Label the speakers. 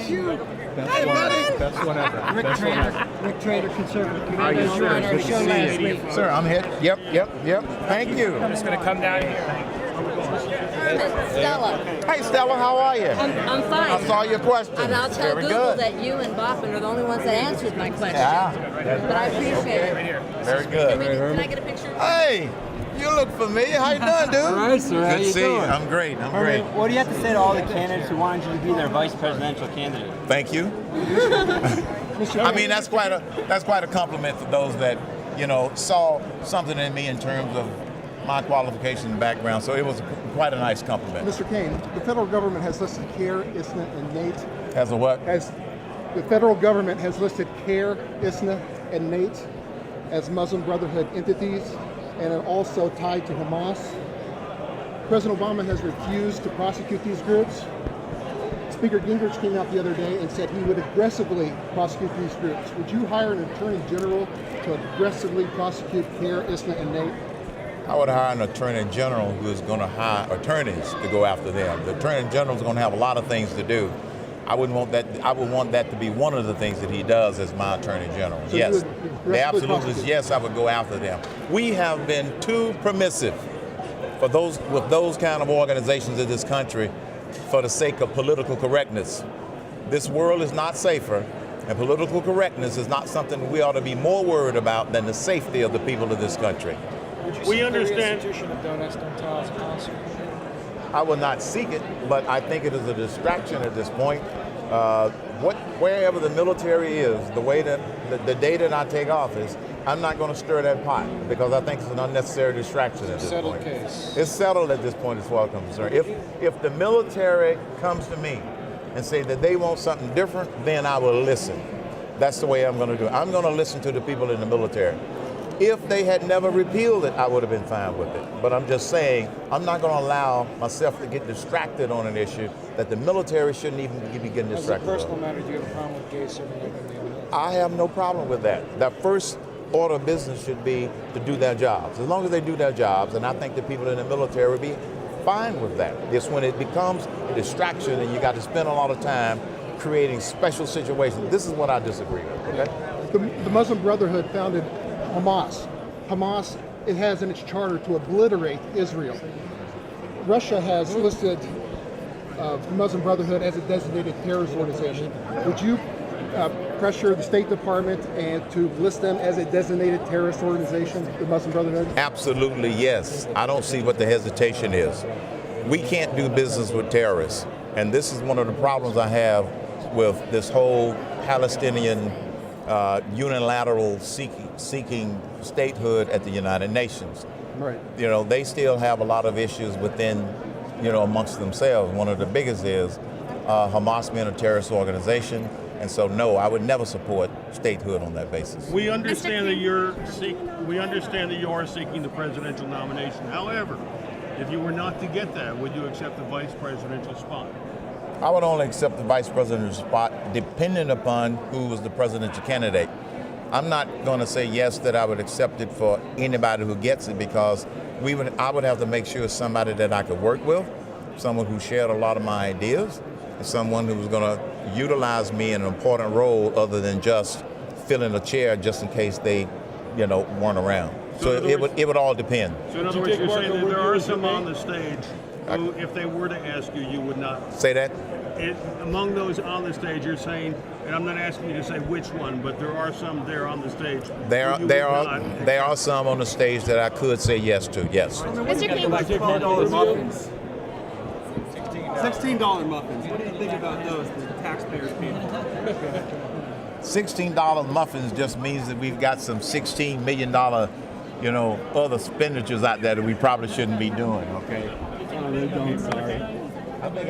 Speaker 1: Thank you.
Speaker 2: Best one ever.
Speaker 1: Rick Trader, conservative
Speaker 2: How you
Speaker 1: community. You were on our
Speaker 2: Good to
Speaker 1: show
Speaker 2: see
Speaker 1: last
Speaker 2: you.
Speaker 1: week.
Speaker 2: Sir, I'm here. Yep. Thank you.
Speaker 3: I'm just going to come down here.
Speaker 4: Stella.
Speaker 2: Hey, Stella, how are you?
Speaker 4: I'm fine.
Speaker 2: I saw your question.
Speaker 4: And I'll tell
Speaker 2: Very
Speaker 4: Google
Speaker 2: good.
Speaker 4: that you and Boffin are the only ones that answered my question.
Speaker 2: Yeah.
Speaker 4: But I appreciate it.
Speaker 2: Very good.
Speaker 4: Can I get a picture?
Speaker 2: Hey, you look familiar. How you doing, dude?
Speaker 1: All right, sir. How
Speaker 2: Good to
Speaker 1: you
Speaker 2: see you.
Speaker 1: doing?
Speaker 2: I'm great. I'm great.
Speaker 1: What do you have to say to all the candidates who wanted you to be their vice presidential candidate?
Speaker 2: Thank you. I mean, that's quite a compliment to those that, saw something in me in terms of my qualification and background. So it was quite a nice compliment.
Speaker 5: Mr. Cain, the federal government has listed CARE, ISNA, and NATE.
Speaker 2: As a what?
Speaker 5: The federal government has listed CARE, ISNA, and NATE as Muslim Brotherhood entities and are also tied to Hamas. President Obama has refused to prosecute these groups. Speaker Gingrich came out the other day and said he would aggressively prosecute these groups. Would you hire an attorney general to aggressively prosecute CARE, ISNA, and NATE?
Speaker 2: I would hire an attorney general who is going to hire attorneys to go after them. The attorney general is going to have a lot of things to do. I would want that to be one of the things that he does as my attorney general.
Speaker 5: So
Speaker 2: yes, the absolute
Speaker 5: prosecute.
Speaker 2: is yes. I would go after them. We have been too permissive with those kind of organizations in this country for the sake of political correctness. This world is not safer, and political correctness is not something we ought to be more worried about than the safety of the people of this country.
Speaker 3: We understand.
Speaker 2: I will not seek it, but I think it is a distraction at this point. Wherever the military is, the way that the day that I take office, I'm not going to stir that pot because I think it's an unnecessary distraction at this point.
Speaker 3: Case.
Speaker 2: It's settled at this point as far as I'm concerned. If the military comes to me and say that they want something different, then I will listen. That's the way I'm going to do it. I'm going to listen to the people in the military. If they had never repealed it, I would have been fine with it. But I'm just saying, I'm not going to allow myself to get distracted on an issue that the military shouldn't even be getting distracted on.
Speaker 3: As a personal matter, do you have a problem with gays serving in the military?
Speaker 2: I have no problem with that. The first order of business should be to do their jobs. As long as they do their jobs, and I think the people in the military would be fine with that. It's when it becomes a distraction and you got to spend a lot of time creating special situations. This is what I disagree with, okay?
Speaker 5: The Muslim Brotherhood founded Hamas. Hamas, it has in its charter to obliterate Israel. Russia has listed the Muslim Brotherhood as a designated terrorist organization. Would you pressure the State Department and to list them as a designated terrorist organization, the Muslim Brotherhood?
Speaker 2: Absolutely, yes. I don't see what the hesitation is. We can't do business with terrorists. And this is one of the problems I have with this whole Palestinian unilateral seeking statehood at the United Nations.
Speaker 5: Right.
Speaker 2: They still have a lot of issues within, amongst themselves. One of the biggest is Hamas being a terrorist organization. And so, no, I would never support statehood on that basis.
Speaker 3: We understand that you are seeking the presidential nomination. However, if you were not to get that, would you accept the vice presidential spot?
Speaker 2: I would only accept the vice presidential spot depending upon who was the presidential candidate. I'm not going to say yes that I would accept it for anybody who gets it because I would have to make sure it's somebody that I could work with, someone who shared a lot of my ideas, and someone who was going to utilize me in an important role other than just filling a chair just in case they, weren't around. So it would all depend.
Speaker 3: So in other words, you're saying that there are some on the stage who, if they were to ask you, you would not.
Speaker 2: Say that?
Speaker 3: Among those on the stage, you're saying, and I'm not asking you to say which one, but there are some there on the stage.
Speaker 2: There are some on the stage that I could say yes to, yes.
Speaker 4: Mr. Cain,
Speaker 1: $10 muffins. $16 muffins. What do you think about those, the taxpayers paying for?
Speaker 2: $16 muffins just means that we've got some $16 million, other expenditures out there that we probably shouldn't be doing, okay?
Speaker 1: Sorry.
Speaker 2: I think